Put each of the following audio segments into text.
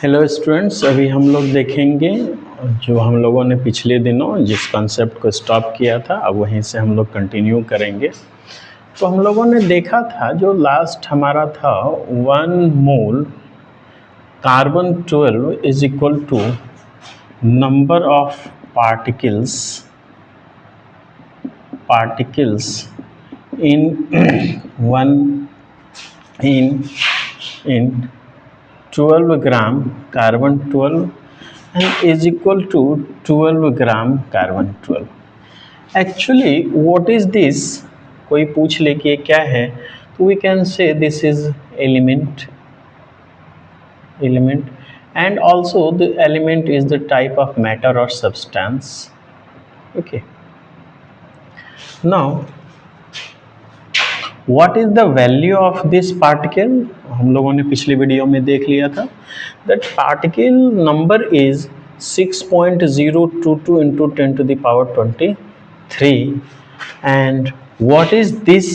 Hello students, अभी हम लोग देखेंगे जो हम लोगों ने पिछले दिनों जिस कॉन्सेप्ट को स्टॉप किया था, अब वहीं से हम लोग कंटिन्यू करेंगे। तो हम लोगों ने देखा था जो लास्ट हमारा था 1 mole carbon 12 is equal to number of particles in 12 gram carbon 12 and is equal to 12 gram carbon 12. Actually what is this, कोई पूछ ले कि ये क्या है, तो we can say this is element and also the element is the type of matter or substance. Okay, now what is the value of this particle? हम लोगों ने पिछली वीडियो में देख लिया था that particle number is 6.022 into 10 to the power 23. And what is this?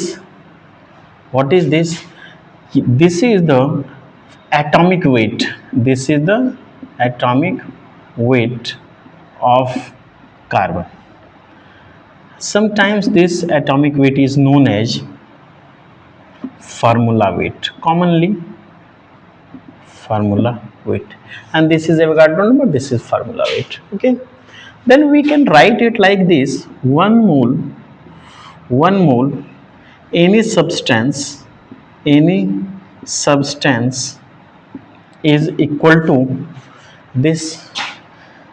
This is the atomic weight. This is the atomic weight of carbon. Sometimes this atomic weight is known as formula weight, commonly formula weight, and this is Avogadro number, this is formula weight. Okay, then we can write it like this: 1 mole any substance is equal to this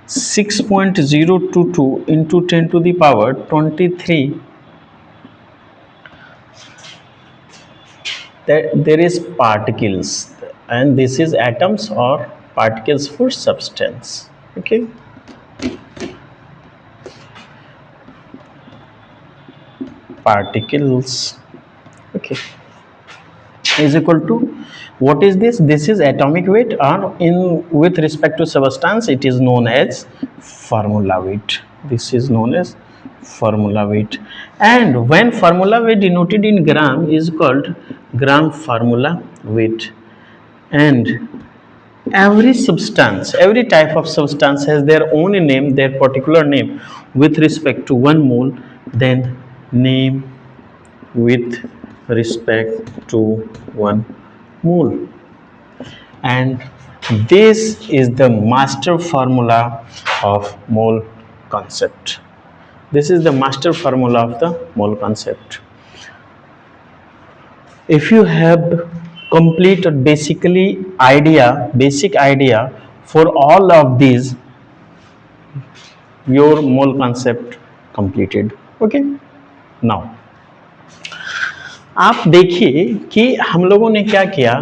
6.022 into 10 to the power 23. That there is particles, and this is atoms or particles for substance. Okay, particles, okay, is equal to, what is this? This is atomic weight, or in with respect to substance it is known as formula weight. This is known as formula weight, and when formula weight denoted in gram is called gram formula weight. And every substance, every type of substance has their own name, their particular name with respect to 1 mole, then name with respect to 1 mole. And this is the master formula of mole concept. This is the master formula of the mole concept. If you have complete or basic idea for all of these, your mole concept completed. Okay, now आप देखिए कि हम लोगों ने क्या किया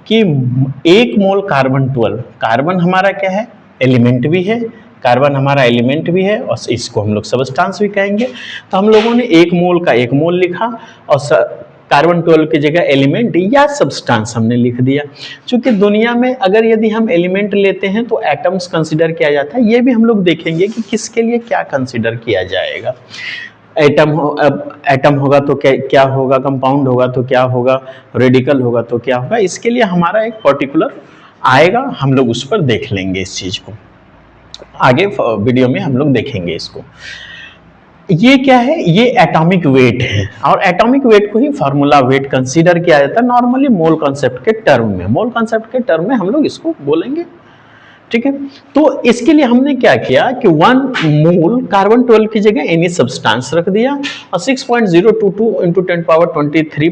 कि 1 mole carbon 12, carbon हमारा क्या है, एलिमेंट भी है, कार्बन हमारा एलिमेंट भी है और इसको हम लोग सबस्टांस भी कहेंगे। तो हम लोगों ने 1 मोल का 1 मोल लिखा और कार्बन 12 की जगह एलिमेंट या सब्सटेंस हमने लिख दिया। क्योंकि दुनिया में अगर यदि हम एलिमेंट लेते हैं तो एटम्स कंसीडर किया जाता है, ये भी हम लोग देखेंगे कि किसके लिए क्या कंसीडर किया जाएगा। एटम होगा तो क्या होगा, कंपाउंड होगा तो क्या होगा, रेडिकल होगा तो क्या होगा, इसके लिए हमारा एक पर्टिकुलर आएगा, हम लोग उस पर देख लेंगे इस चीज को, आगे वीडियो में हम लोग देखेंगे इसको। ये क्या है, ये एटॉमिक वेट है, और एटॉमिक वेट को ही फार्मूला वेट कंसीडर किया जाता है नॉर्मली मोल कॉन्सेप्ट के टर्म में। मोल कॉन्सेप्ट के टर्म में हम लोग इसको बोलेंगे, ठीक है। तो इसके लिए हमने क्या किया कि 1 मोल कार्बन 12 की जगह एनी सब्सटेंस रख दिया और 6.022 इंटू 10 पावर 23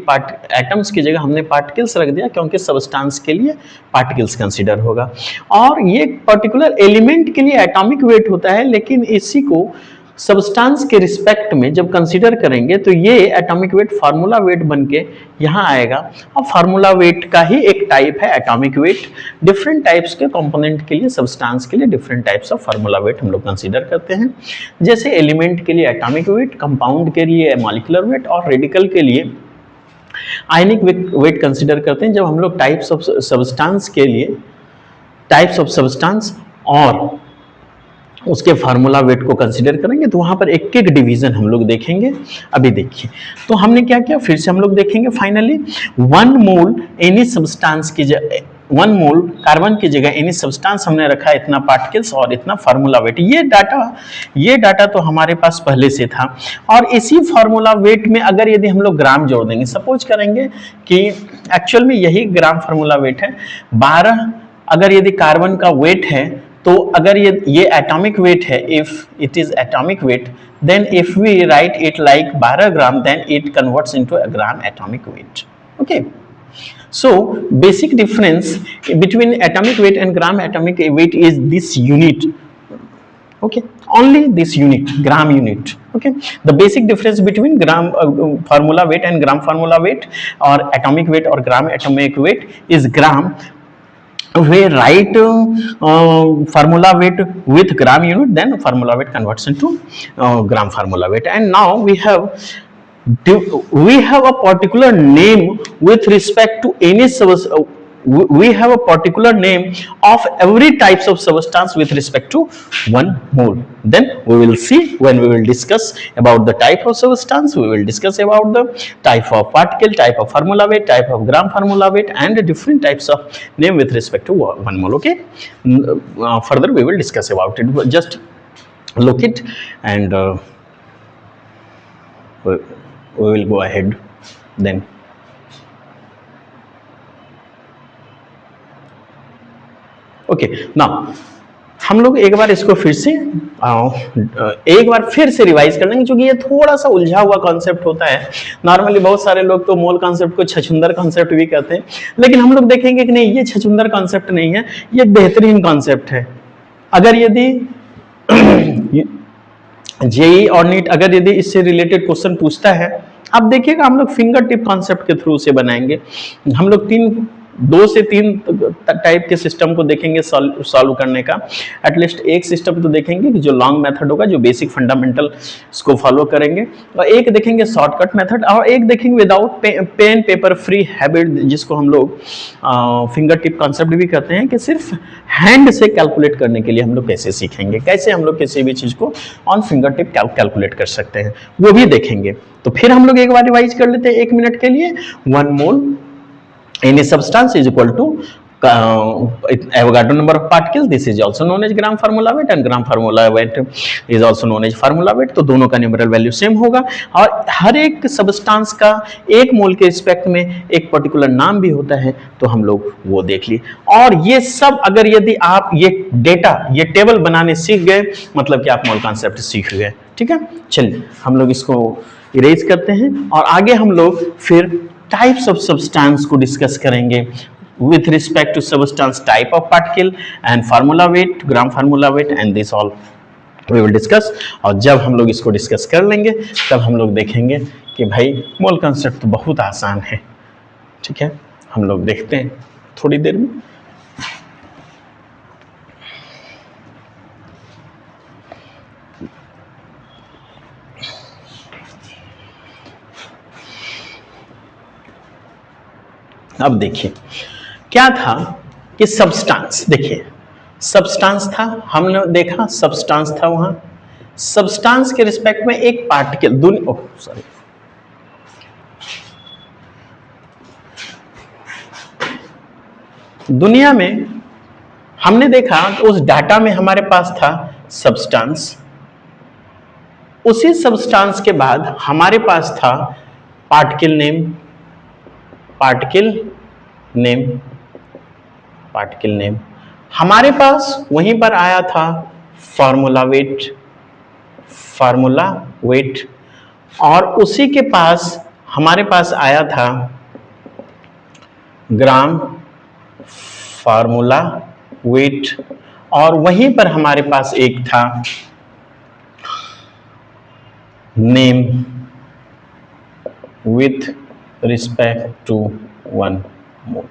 एटम्स की जगह हमने पार्टिकल्स रख दिया, क्योंकि सब्सटेंस के लिए पार्टिकल्स कंसीडर होगा। और ये पर्टिकुलर एलिमेंट के लिए एटॉमिक वेट होता है, लेकिन इसी को सब्सटेंस के रिस्पेक्ट में जब कंसीडर करेंगे तो ये एटॉमिक वेट फार्मूला वेट बनके यहाँ आएगा। और फार्मूला वेट का ही एक टाइप है एटॉमिक वेट। डिफरेंट टाइप्स के कंपोनेंट के लिए, सब्सटेंस के लिए different types of formula wait हम लोग कंसीडर करते हैं। जैसे एलिमेंट के लिए एटॉमिक वेट, कंपाउंड के लिए मॉलिक्यूलर वेट और रेडिकल के लिए आयनिक वेट कंसीडर करते हैं। जब हम लोग टाइप्स ऑफ सब्सटेंस के लिए टाइप्स ऑफ सब्सटेंस और उसके फार्मूला वेट को कंसीडर करेंगे तो वहां पर एक एक डिवीजन हम लोग देखेंगे। अभी देखिए, तो हमने क्या किया, फिर से हम लोग देखेंगे। फाइनली 1 मोल एनी सब्सटेंस की 1 मोल कार्बन की जगह एनी सब्सटेंस हमने रखा इतना पार्टिकल्स और इतना फार्मूला वेट। ये डाटा तो हमारे पास पहले से था, और इसी फार्मूला वेट में अगर यदि हम लोग ग्राम जोड़ देंगे, सपोज करेंगे कि एक्चुअल में यही ग्राम फार्मूला वेट है 12, अगर यदि कार्बन का वेट है तो अगर ये एटॉमिक वेट है, if it is atomic weight, then if we write it like 12 gram, then it converts into a gram atomic weight. Okay, so basic difference between atomic weight and gram atomic weight is this unit. Okay, only this unit, gram unit. Okay, the basic difference between gram formula weight and gram formula weight, or atomic weight or gram atomic weight, is gram. We write formula weight with gram unit, then formula weight converts into gram formula weight. And now we have a particular name with respect to any we have a particular name of every types of substance with respect to 1 mole. Then we will see, when we will discuss about the type of substance, we will discuss about the type of particle, type of formula weight, type of gram formula weight, and different types of name with respect to 1 mole. Okay, further we will discuss about it. Just look it, and we will go ahead then. Okay, now हम लोग एक बार इसको फिर से revise कर लेंगे, क्योंकि ये थोड़ा सा उलझा हुआ कॉन्सेप्ट होता है। नॉर्मली बहुत सारे लोग तो मोल कॉन्सेप्ट को छछुंदर कॉन्सेप्ट भी कहते हैं, लेकिन हम लोग देखेंगे कि नहीं, ये छछुंदर कॉन्सेप्ट नहीं है, ये बेहतरीन कॉन्सेप्ट है। अगर यदि जेई और नीट अगर यदि इससे रिलेटेड क्वेश्चन पूछता है, आप देखिएगा हम लोग फिंगर टिप कॉन्सेप्ट के थ्रू से बनाएंगे। हम लोग 2 से 3 टाइप के सिस्टम को देखेंगे सॉल्व करने का। एटलीस्ट एक सिस्टम तो देखेंगे कि जो लॉन्ग मेथड होगा, जो बेसिक फंडामेंटल को फॉलो करेंगे, और एक देखेंगे शॉर्टकट मेथड, और एक देखेंगे without pen paper free habit, जिसको हम लोग फिंगर टिप कॉन्सेप्ट भी कहते हैं, कि सिर्फ हैंड से कैलकुलेट करने के लिए हम लोग कैसे सीखेंगे, कैसे हम लोग किसी भी चीज को ऑन फिंगर टिप कैलकुलेट कर सकते हैं, वो भी देखेंगे। तो फिर हम लोग एक बार रिवाइज कर लेते हैं 1 मिनट के लिए। 1 मोल any substance is equal to Avogadro number of particles. This is also known as gram formula weight, and gram formula weight is also known as formula weight. तो दोनों का न्यूमेरल वैल्यू सेम होगा, और हर एक substance का 1 मोल के respect में एक पर्टिकुलर नाम भी होता है, तो हम लोग वो देख लिए। और ये सब अगर यदि आप ये डेटा, ये टेबल बनाने सीख गए, मतलब कि आप मोल कॉन्सेप्ट सीख गए। ठीक है, चलिए हम लोग इसको इरेज करते हैं, और आगे हम लोग फिर टाइप्स ऑफ सब्सटेंस को डिस्कस करेंगे with respect to substance, type of particle, and formula weight, gram formula weight, and this all we will discuss। और जब हम लोग इसको डिस्कस कर लेंगे, तब हम लोग देखेंगे कि भाई मोल कंसेप्ट तो बहुत आसान है। ठीक है, हम लोग देखते हैं थोड़ी देर में। अब देखिए क्या था कि सब्सटेंस, देखिए सब्सटेंस था, हमने देखा सब्सटेंस था, वहां सब्सटेंस के रिस्पेक्ट में एक पार्टिकल दुनिया में हमने देखा कि उस डाटा में हमारे पास था सब्सटेंस, उसी सब्सटेंस के बाद हमारे पास था पार्टिकल नेम, हमारे पास वहीं पर आया था फार्मूला वेट, और उसी के पास हमारे पास आया था ग्राम फार्मूला वेट, और वहीं पर हमारे पास एक था नेम विथ रिस्पेक्ट टू 1 मोल।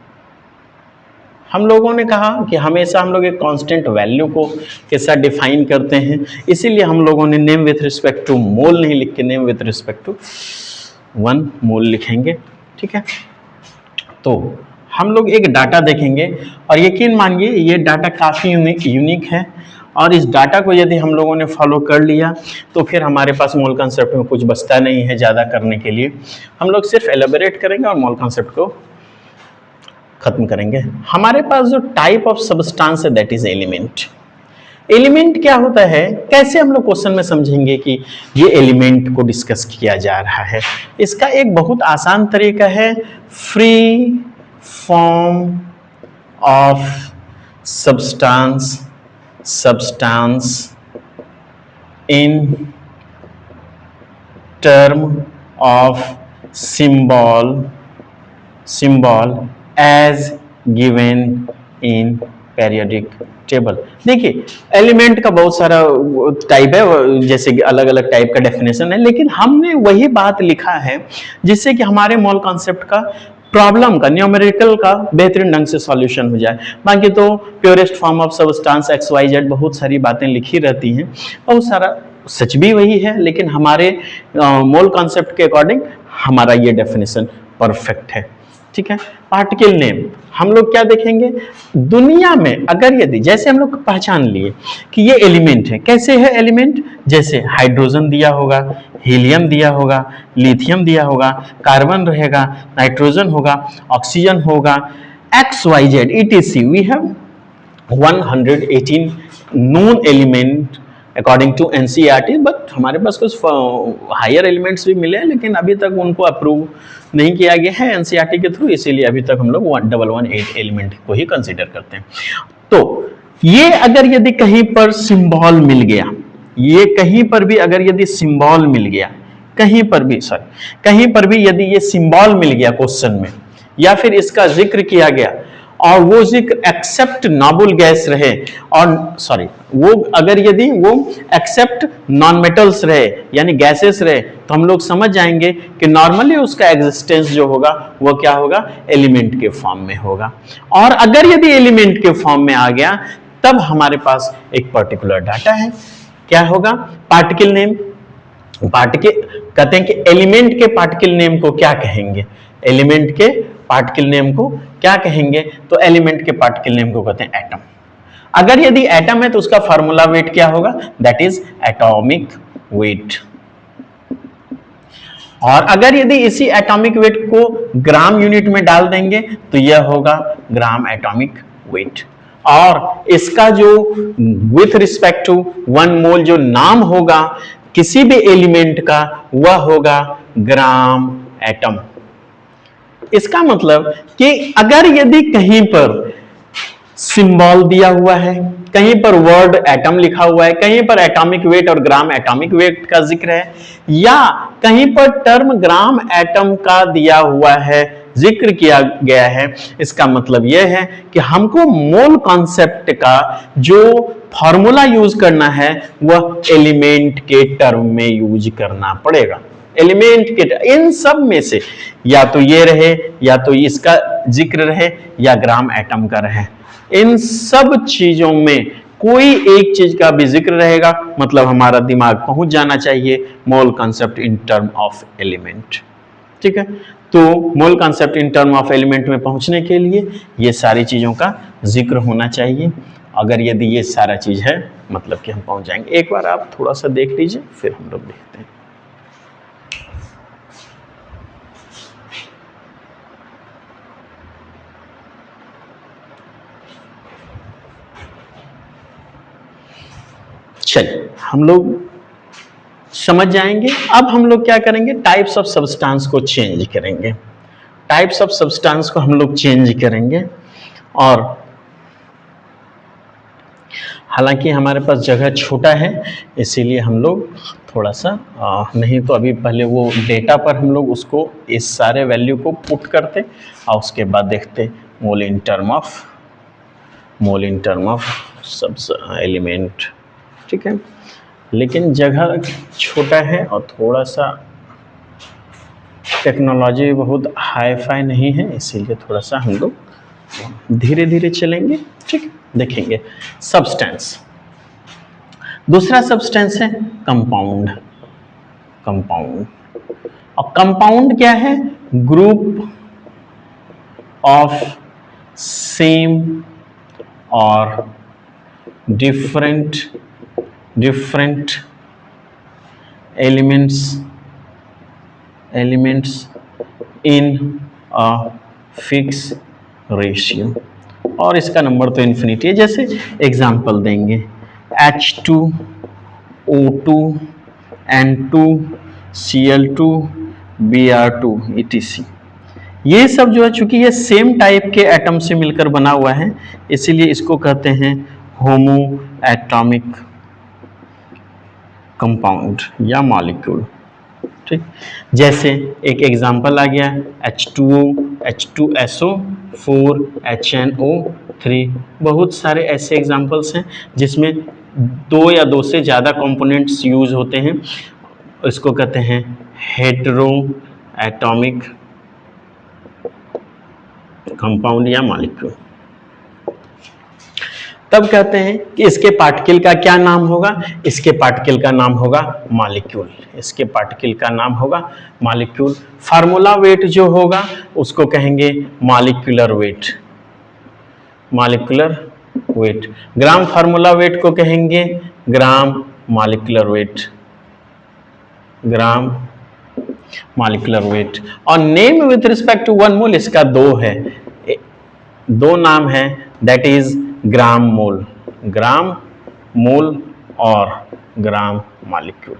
हम लोगों ने कहा कि हमेशा हम लोग एक कांस्टेंट वैल्यू को के साथ डिफाइन करते हैं, इसीलिए हम लोगों ने नेम विथ रिस्पेक्ट टू मोल नहीं लिख के नेम विथ रिस्पेक्ट टू 1 मोल लिखेंगे। ठीक है, तो हम लोग एक डाटा देखेंगे, और यकीन मानिए ये डाटा काफ़ी यूनिक है, और इस डाटा को यदि हम लोगों ने फॉलो कर लिया तो फिर हमारे पास मोल कॉन्सेप्ट में कुछ बचता नहीं है ज़्यादा करने के लिए। हम लोग सिर्फ एलेबोरेट करेंगे और मोल कॉन्सेप्ट को खत्म करेंगे। हमारे पास जो टाइप ऑफ सब्सटेंस है दैट इज एलिमेंट। एलिमेंट क्या होता है, कैसे हम लोग क्वेश्चन में समझेंगे कि ये एलिमेंट को डिस्कस किया जा रहा है। इसका एक बहुत आसान तरीका है, free form of substance in term of symbol as given in periodic table. देखिए एलिमेंट का बहुत सारा टाइप है, जैसे कि अलग अलग टाइप का डेफिनेशन है, लेकिन हमने वही बात लिखा है जिससे कि हमारे मोल कॉन्सेप्ट का प्रॉब्लम का न्यूमेरिकल का बेहतरीन ढंग से सॉल्यूशन हो जाए। बाकी तो purest form of substance XYZ बहुत सारी बातें लिखी रहती हैं, बहुत सारा सच भी वही है, लेकिन हमारे मोल कॉन्सेप्ट के अकॉर्डिंग हमारा ये डेफिनेशन परफेक्ट है। ठीक है। पार्टिकल नेम हम लोग क्या देखेंगे, दुनिया में अगर यदि जैसे हम लोग पहचान लिए कि ये एलिमेंट है, कैसे है एलिमेंट, जैसे हाइड्रोजन दिया होगा, हीलियम दिया होगा, लिथियम दिया होगा, कार्बन रहेगा, नाइट्रोजन होगा, ऑक्सीजन होगा, XYZ etc. We have 118 known element according to NCERT, but हमारे पास कुछ हायर एलिमेंट्स भी मिले हैं, लेकिन अभी तक उनको अप्रूव नहीं किया गया है NCERT के थ्रू, इसीलिए अभी तक हम लोग 118 एलिमेंट को ही कंसीडर करते हैं। तो ये अगर यदि कहीं पर सिंबल मिल गया, ये कहीं पर भी अगर यदि सिंबल मिल गया, कहीं पर भी यदि ये सिंबल मिल गया क्वेश्चन में, या फिर इसका जिक्र किया गया और वो जिक्र एक्सेप्ट नोबल गैस रहे, और सॉरी वो अगर यदि वो एक्सेप्ट नॉन मेटल्स रहे यानी गैसेस रहे, तो हम लोग समझ जाएंगे कि नॉर्मली उसका एग्जिस्टेंस जो होगा वो क्या होगा, एलिमेंट के फॉर्म में होगा। और अगर यदि एलिमेंट के फॉर्म में आ गया तब हमारे पास एक पर्टिकुलर डाटा है, क्या होगा, पार्टिकल नेम। पार्टिकल कहते हैं कि एलिमेंट के पार्टिकल नेम को क्या कहेंगे, एलिमेंट के पार्टिकल नेम को क्या कहेंगे, तो एलिमेंट के पार्टिकल नेम को कहते हैं एटम। अगर यदि एटम है तो उसका फार्मूला वेट क्या होगा, दैट इज एटॉमिक वेट। और अगर यदि इसी एटॉमिक वेट को ग्राम यूनिट में डाल देंगे तो यह होगा ग्राम एटॉमिक वेट। और इसका जो विथ रिस्पेक्ट टू 1 मोल जो नाम होगा किसी भी एलिमेंट का, वह होगा ग्राम एटम। इसका मतलब कि अगर यदि कहीं पर सिंबल दिया हुआ है, कहीं पर वर्ड एटम लिखा हुआ है, कहीं पर एटॉमिक वेट और ग्राम एटॉमिक वेट का जिक्र है, या कहीं पर टर्म ग्राम एटम का दिया हुआ है, जिक्र किया गया है, इसका मतलब यह है कि हमको मोल कॉन्सेप्ट का जो फॉर्मूला यूज करना है वह एलिमेंट के टर्म में यूज करना पड़ेगा। एलिमेंट के इन सब में से या तो ये रहे, या तो इसका जिक्र रहे, या ग्राम एटम का रहे, इन सब चीजों में कोई एक चीज का भी जिक्र रहेगा, मतलब हमारा दिमाग पहुंच जाना चाहिए mole concept in term of element. ठीक है। तो mole concept in term of element में पहुंचने के लिए ये सारी चीजों का जिक्र होना चाहिए। अगर यदि ये सारा चीज है मतलब कि हम पहुंच जाएंगे। एक बार आप थोड़ा सा देख लीजिए, फिर हम लोग देखते हैं। चलिए हम लोग समझ जाएंगे। अब हम लोग क्या करेंगे, टाइप्स ऑफ सब्सटेंस को चेंज करेंगे। टाइप्स ऑफ सब्सटेंस को हम लोग चेंज करेंगे, और हालांकि हमारे पास जगह छोटा है इसीलिए हम लोग थोड़ा सा नहीं तो अभी पहले वो डेटा पर हम लोग उसको इस सारे वैल्यू को पुट करते और उसके बाद देखते मोल इन टर्म ऑफ सब एलिमेंट। ठीक है, लेकिन जगह छोटा है और थोड़ा सा टेक्नोलॉजी बहुत हाई फाई नहीं है, इसीलिए थोड़ा सा हम लोग धीरे धीरे चलेंगे। ठीक, देखेंगे सब्सटेंस। दूसरा सब्सटेंस है कंपाउंड। और कंपाउंड क्या है, ग्रुप ऑफ सेम और different elements in a fixed ratio, और इसका नंबर तो इन्फिनिटी है। जैसे एग्जांपल देंगे H2, O2, N2, Cl2, Br2 etc। ये सब जो है चूंकि ये सेम टाइप के एटम से मिलकर बना हुआ है, इसीलिए इसको कहते हैं होमो एटॉमिक कंपाउंड या मॉलिक्यूल। ठीक, जैसे एक एग्जांपल आ गया H2O, H2SO, 4HNO3। बहुत सारे ऐसे एग्जांपल्स हैं जिसमें दो या दो से ज़्यादा कंपोनेंट्स यूज होते हैं, इसको कहते हैं हेटेरो एटॉमिक कंपाउंड या मॉलिक्यूल। तब कहते हैं कि इसके पार्टिकल का क्या नाम होगा, इसके पार्टिकल का नाम होगा मॉलिक्यूल, इसके पार्टिकल का नाम होगा मॉलिक्यूल। फार्मूला वेट जो होगा उसको कहेंगे मॉलिक्यूलर वेट, मॉलिक्यूलर वेट। ग्राम फार्मूला वेट को कहेंगे gram molecular weight, gram molecular weight. और नेम विथ रिस्पेक्ट टू 1 मोल इसका दो है, दो नाम है, दैट इज ग्राम मोल, ग्राम मोल और ग्राम मॉलिक्यूल।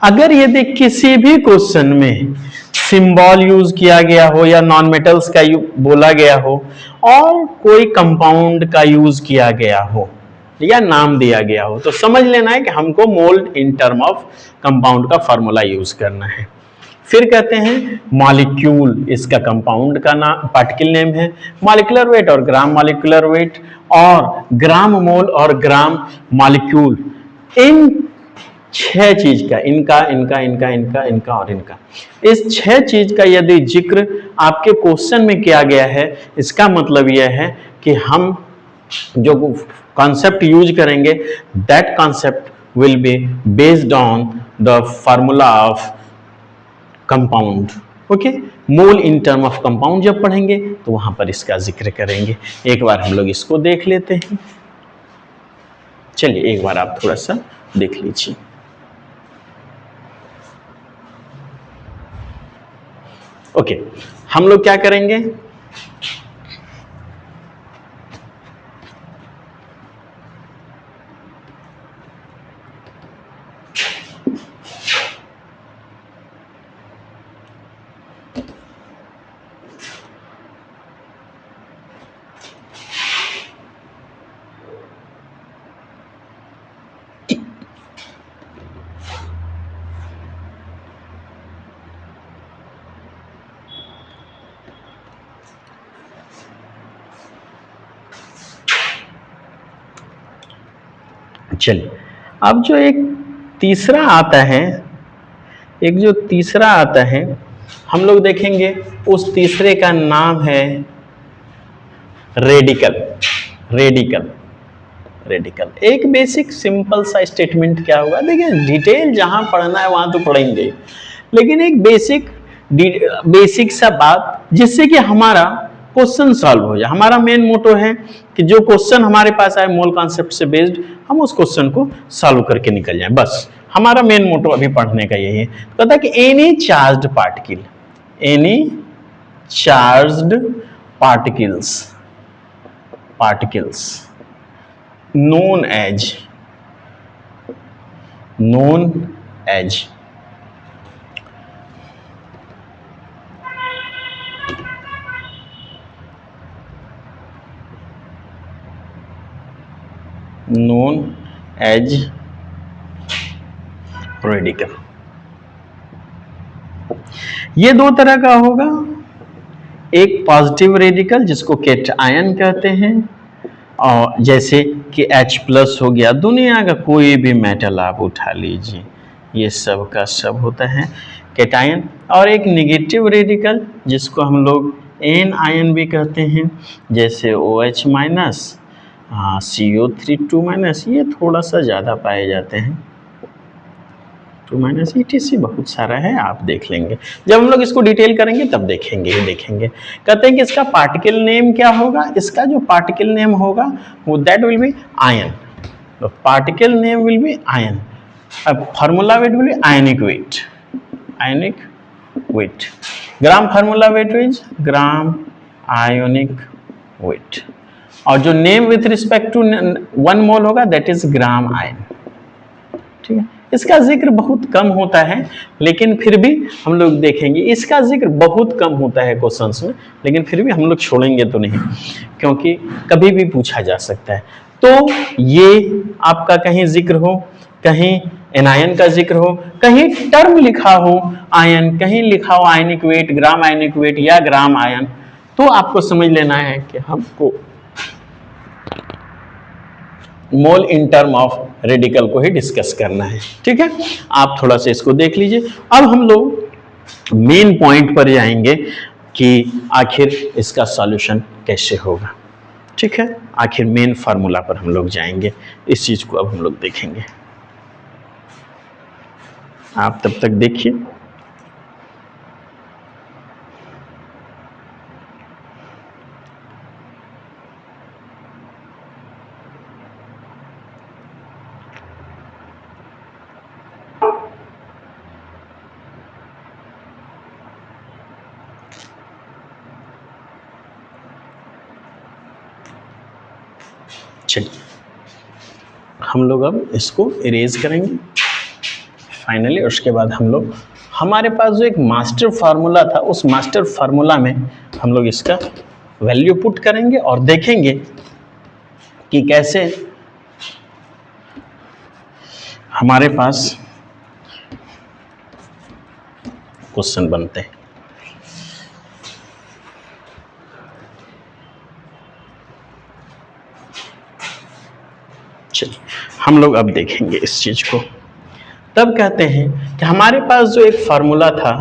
अगर यदि किसी भी क्वेश्चन में सिंबल यूज किया गया हो या नॉन मेटल्स का बोला गया हो और कोई कंपाउंड का यूज किया गया हो या नाम दिया गया हो, तो समझ लेना है कि हमको मोल इन टर्म ऑफ कंपाउंड का फॉर्मूला यूज करना है। फिर कहते हैं मॉलिक्यूल, इसका कंपाउंड का नाम पार्टिकल नेम है, मॉलिक्यूलर वेट और ग्राम मॉलिक्यूलर वेट, और ग्राम मोल और ग्राम मॉलिक्यूल। इन छह चीज का, इनका इनका इनका इनका इनका और इनका, इस छह चीज का यदि जिक्र आपके क्वेश्चन में किया गया है, इसका मतलब यह है कि हम जो कॉन्सेप्ट यूज करेंगे that concept will be based on the formula of compound. Okay, mole in term of compound जब पढ़ेंगे तो वहां पर इसका जिक्र करेंगे। एक बार हम लोग इसको देख लेते हैं। चलिए एक बार आप थोड़ा सा देख लीजिए। ओके, हम लोग क्या करेंगे, चलिए अब जो एक तीसरा आता है, एक जो तीसरा आता है हम लोग देखेंगे, उस तीसरे का नाम है रेडिकल। रेडिकल, रेडिकल एक बेसिक सिंपल सा स्टेटमेंट क्या होगा, देखिए डिटेल जहां पढ़ना है वहां तो पढ़ेंगे, लेकिन एक बेसिक सा बात जिससे कि हमारा क्वेश्चन सॉल्व हो जाए। हमारा मेन मोटो है कि जो क्वेश्चन हमारे पास आए मोल कॉन्सेप्ट से बेस्ड, हम उस क्वेश्चन को सॉल्व करके निकल जाएं, बस हमारा मेन मोटो अभी पढ़ने का यही है। कहता है कि any charged particle, any charged particles, particles known as known as radical. ये दो तरह का होगा, एक पॉजिटिव रेडिकल जिसको कैटायन कहते हैं, और जैसे कि H+ हो गया, दुनिया का कोई भी मेटल आप उठा लीजिए ये सब का सब होता है कैटायन। और एक नेगेटिव रेडिकल जिसको हम लोग एनायन भी कहते हैं, जैसे OH-, CO3 ये थोड़ा सा ज़्यादा पाए जाते हैं, 2- ETC बहुत सारा है, आप देख लेंगे जब हम लोग इसको डिटेल करेंगे तब देखेंगे ही देखेंगे। कहते हैं कि इसका पार्टिकल नेम क्या होगा, इसका जो पार्टिकल नेम होगा वो that will be ion, particle name will be ion, formula weight will be ionic weight, ionic weight. Gram formula weight is gram ionic weight, और जो name with respect to 1 mole होगा that is gram ion. ठीक है, इसका जिक्र बहुत कम होता है, लेकिन फिर भी हम लोग देखेंगे, इसका जिक्र बहुत कम होता है क्वेश्चंस में, लेकिन फिर भी हम लोग छोड़ेंगे तो नहीं, क्योंकि कभी भी पूछा जा सकता है। तो ये आपका कहीं जिक्र हो, कहीं एनायन का जिक्र हो, कहीं टर्म लिखा हो आयन, कहीं लिखा हो आयनिक वेट, ग्राम आयनिक वेट या ग्राम आयन, तो आपको समझ लेना है कि हमको मोल इन टर्म ऑफ रेडिकल को ही डिस्कस करना है। ठीक है, आप थोड़ा सा इसको देख लीजिए। अब हम लोग मेन पॉइंट पर जाएंगे कि आखिर इसका सॉल्यूशन कैसे होगा। ठीक है, आखिर मेन फार्मूला पर हम लोग जाएंगे, इस चीज को अब हम लोग देखेंगे। आप तब तक देखिए। चलिए, हम लोग अब इसको इरेज करेंगे फाइनली। उसके बाद हम लोग, हमारे पास जो एक मास्टर फार्मूला था, उस मास्टर फार्मूला में हम लोग इसका वैल्यू पुट करेंगे और देखेंगे कि कैसे हमारे पास क्वेश्चन बनते हैं। चलिए, हम लोग अब देखेंगे इस चीज को। तब कहते हैं कि हमारे पास जो एक फार्मूला था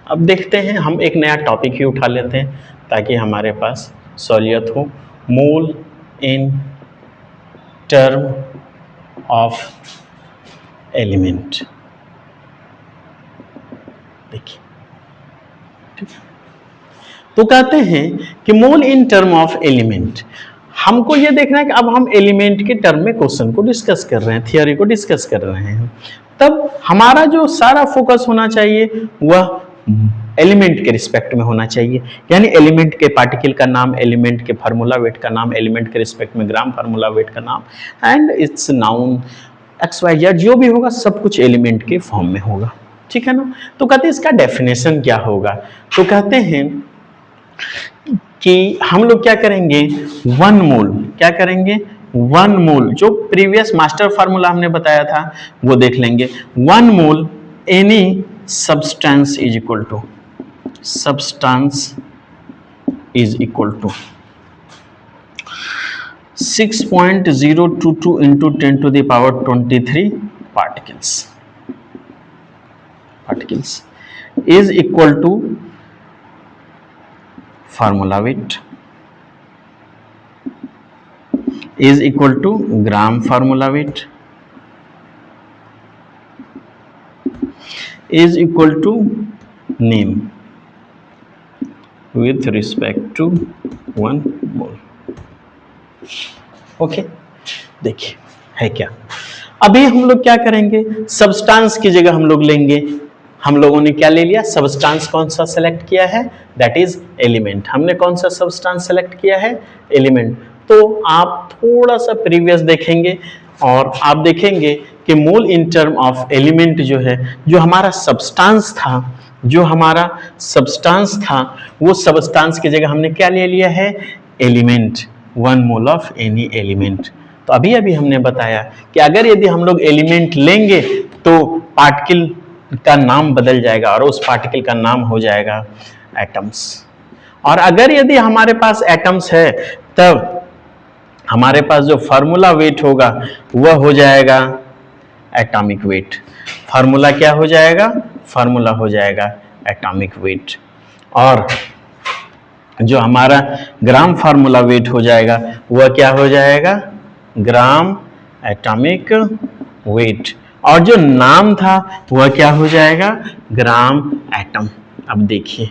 अब देखते हैं, हम एक नया टॉपिक ही उठा लेते हैं ताकि हमारे पास सहूलियत हो। मोल इन टर्म ऑफ एलिमेंट, देखिए, ठीक है। तो कहते हैं कि मोल इन टर्म ऑफ एलिमेंट, हमको ये देखना है कि अब हम एलिमेंट के टर्म में क्वेश्चन को डिस्कस कर रहे हैं, थियोरी को डिस्कस कर रहे हैं, तब हमारा जो सारा फोकस होना चाहिए वह एलिमेंट के रिस्पेक्ट में होना चाहिए। यानी एलिमेंट के पार्टिकल का नाम, एलिमेंट के फार्मूला वेट का नाम, एलिमेंट के रिस्पेक्ट में ग्राम फार्मूला वेट का नाम, and it's known x y z जो भी होगा सब कुछ एलिमेंट के फॉर्म में होगा। ठीक है ना। तो कहते हैं इसका डेफिनेशन क्या होगा। तो कहते हैं कि हम लोग क्या करेंगे, 1 मोल, क्या करेंगे 1 मोल, जो प्रीवियस मास्टर फार्मूला हमने बताया था वो देख लेंगे। 1 mole any substance is equal to 6.022 into 10 to the power 23 particles is equal to formula weight is equal to gram formula weight is equal to name with respect to 1 mole। Okay, देखिए है क्या। अभी हम लोग क्या करेंगे, substance की जगह हम लोग लेंगे, हम लोगों ने क्या ले लिया, सब्सटेंस कौन सा सेलेक्ट किया है, दैट इज एलिमेंट। हमने कौन सा सब्सटेंस सेलेक्ट किया है, एलिमेंट। तो आप थोड़ा सा प्रीवियस देखेंगे और आप देखेंगे कि मोल इन टर्म ऑफ एलिमेंट जो है, जो हमारा सब्सटेंस था, वो सब्सटेंस की जगह हमने क्या ले लिया है, element, 1 mole of any element. तो अभी हमने बताया कि अगर यदि हम लोग एलिमेंट लेंगे तो पार्टिकल का नाम बदल जाएगा और उस पार्टिकल का नाम हो जाएगा एटम्स। और अगर यदि हमारे पास एटम्स है तब हमारे पास जो फार्मूला वेट होगा वह हो जाएगा एटॉमिक वेट। फार्मूला क्या हो जाएगा, फार्मूला हो जाएगा एटॉमिक वेट। और जो हमारा ग्राम फार्मूला वेट हो जाएगा वह क्या हो जाएगा, ग्राम एटॉमिक वेट। और जो नाम था वह क्या हो जाएगा, ग्राम एटम। अब देखिए,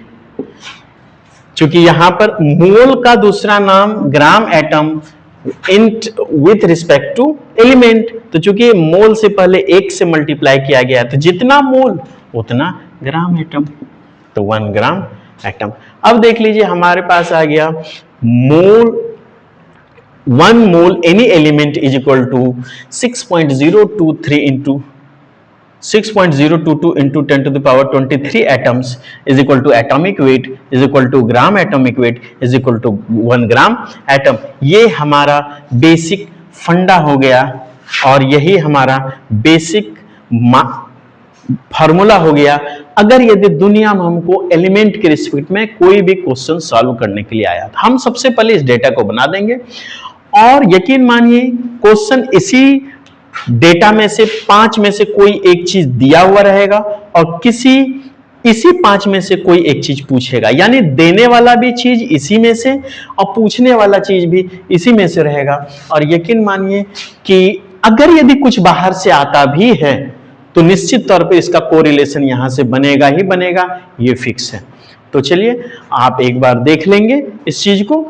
चूंकि यहां पर मोल का दूसरा नाम gram atom with respect to element, तो चूंकि मोल से पहले 1 से मल्टीप्लाई किया गया है तो जितना मोल उतना ग्राम एटम, तो 1 ग्राम एटम। अब देख लीजिए हमारे पास आ गया mole, 1 mole any element is equal to 6.023 into 6.022 into 10 to the power 23 atoms is equal to atomic weight is equal to gram atomic weight is equal to 1 gram atom। ये हमारा basic फंडा हो गया और यही हमारा बेसिक फार्मूला हो गया। अगर यदि दुनिया में हमको एलिमेंट के रिस्पेक्ट में कोई भी क्वेश्चन सॉल्व करने के लिए आया तो हम सबसे पहले इस डेटा को बना देंगे और यकीन मानिए क्वेश्चन इसी डेटा में से 5 में से कोई एक चीज दिया हुआ रहेगा और इसी 5 में से कोई एक चीज पूछेगा, यानी देने वाला भी चीज इसी में से और पूछने वाला चीज भी इसी में से रहेगा। और यकीन मानिए कि अगर यदि कुछ बाहर से आता भी है तो निश्चित तौर पे इसका कोरिलेशन यहां से बनेगा ही बनेगा, ये फिक्स है। तो चलिए आप एक बार देख लेंगे इस चीज को।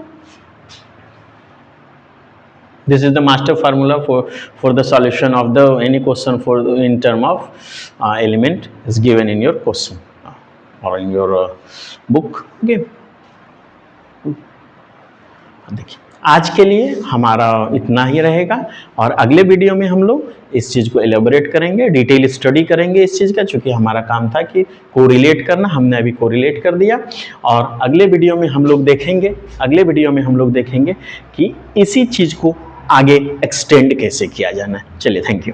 This is the master formula for the solution of the any question for in term of element is given in your question or in your book। Okay, देखिए आज के लिए हमारा इतना ही रहेगा और अगले वीडियो में हम लोग इस चीज़ को एलेबोरेट करेंगे, डिटेल स्टडी करेंगे इस चीज़ का, चूँकि हमारा काम था कि कोरिलेट करना, हमने अभी कोरिलेट कर दिया। और अगले वीडियो में हम लोग देखेंगे कि इसी चीज़ को आगे एक्सटेंड कैसे किया जाना है। चलिए, थैंक यू।